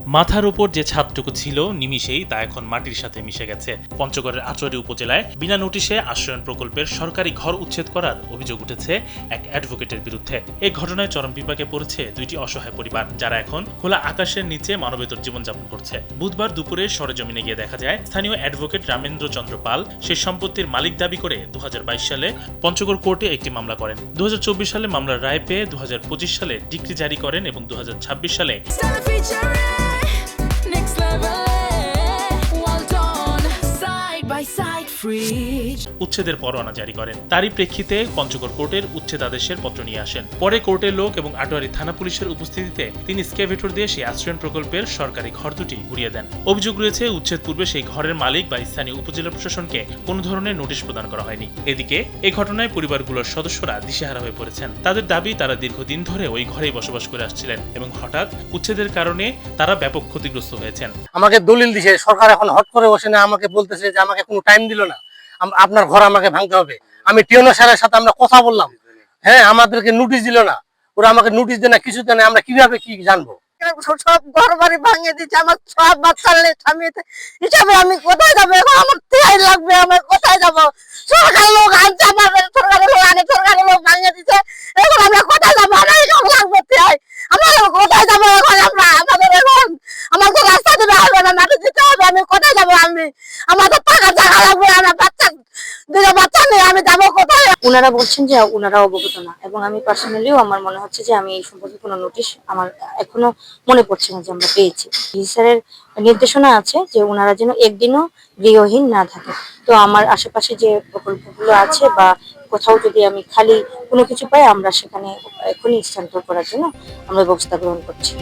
মাথার উপর যে ছাদটুকু ছিল নিমিষেই তা এখন মাটির সাথে মিশে গেছে। পঞ্চগড়ের আটোয়ারী উপজেলায় বিনা নোটিশে আশ্রয়ণ প্রকল্পের সরকারি ঘর উচ্ছেদ করার অভিযোগ উঠেছে এক অ্যাডভোকেটের বিরুদ্ধে। এই ঘটনায় চরম বিপাকে পড়েছে দুইটি অসহায় পরিবার, যারা এখন খোলা আকাশের নিচে মানবেতর জীবনযাপন করছে। বুধবার দুপুরে সরেজমিনে গিয়ে দেখা যায় স্থানীয় অ্যাডভোকেট রামেন্দ্র চন্দ্র পাল সেই সম্পত্তির মালিক দাবি করে 2022 সালে পঞ্চগড় কোর্টে একটি মামলা করেন। 2024 সালে মামলার রায় পেয়ে 2025 সালে ডিক্রি জারি করেন এবং 2026 সালে উচ্ছেদের পরোয়ানা জারি করেন। তারই প্রেক্ষিতে পঞ্চগড় কোর্টের উচ্ছেদ আদেশের পত্র নিয়ে আসেন। পরে কোর্টের লোক এবং আটোয়ারী থানা পুলিশের উপস্থিতিতে তিনি স্ক্যাভেটর দিয়ে সেই আশ্রয়ণ প্রকল্পের সরকারি ঘর দুটি ঘুরিয়ে দেন। অভিযোগ রয়েছে উচ্ছেদ পূর্বে সেই ঘরের মালিক বা স্থানীয় উপজেলা প্রশাসনকে কোনো ধরনের নোটিশ প্রদান করা হয়নি। এদিকে এই ঘটনায় পরিবারগুলোর সদস্যরা দিশেহারা হয়ে পড়েছেন। তাদের দাবি, তারা দীর্ঘদিন ধরে ওই ঘরেই বসবাস করে আসছিলেন এবং হঠাৎ উচ্ছেদের কারণে তারা ব্যাপক ক্ষতিগ্রস্ত হয়েছেন। আমাকে দলিল দিছে সরকার, এখন হট করে বসে না আমাকে বলতেছে যে আমাকে কোনো টাইম দিল না, আপনার ঘর আমাকে ভাঙতে হবে। আমি টিওনো স্যারের সাথে আমরা কথা বললাম, হ্যাঁ আমাদেরকে নোটিশ দিল না, ওরা আমাকে নোটিশ দেয় না, কিছু দেয় না, আমরা কিভাবে কি জানবো? সব ঘর বাড়ি ভাঙিয়ে দিচ্ছে, আমার সব বাচ্চা হিসাবে আমি কোথায় যাবো? এখন আমার তিয়াই লাগবে, আমার কোথায় যাবো? সরকার লোক আনছে, আমাদের সরকারের লোক আগে সরকারের লোক ভাঙিয়ে দিচ্ছে, এখন আমরা কোথায় যাবো? আমার সব লাগবে তিয়াই, আমরা কোথায় যাবো? এখন আমরা আমাদের এখন আমাকে রাস্তা দিতে হবে না, মাটি দিতে হবে, আমি কোথায় যাবো? আমাদের টাকা জায়গা লাগবে, আমার বাচ্চা দুটো বাচ্চা নেই, আমি যাবো কোথায়? ওনারা বলছেন যে ওনারা অবগত না, এবং আমি পার্সোনালিও আমার মনে হচ্ছে যে আমি এই সম্পর্কে কোনো নোটিশ আমার এখনো মনে পড়ছে না যে আমরা পেয়েছি। স্যারের নির্দেশনা আছে যে ওনারা যেন একদিনও গৃহহীন না থাকে। তো আমার আশেপাশে যে প্রকল্পগুলো আছে বা কোথাও যদি আমি খালি কোনো কিছু পাই, আমরা সেখানে এখনই স্থানান্তর করার জন্য আমরা ব্যবস্থা গ্রহণ করছি।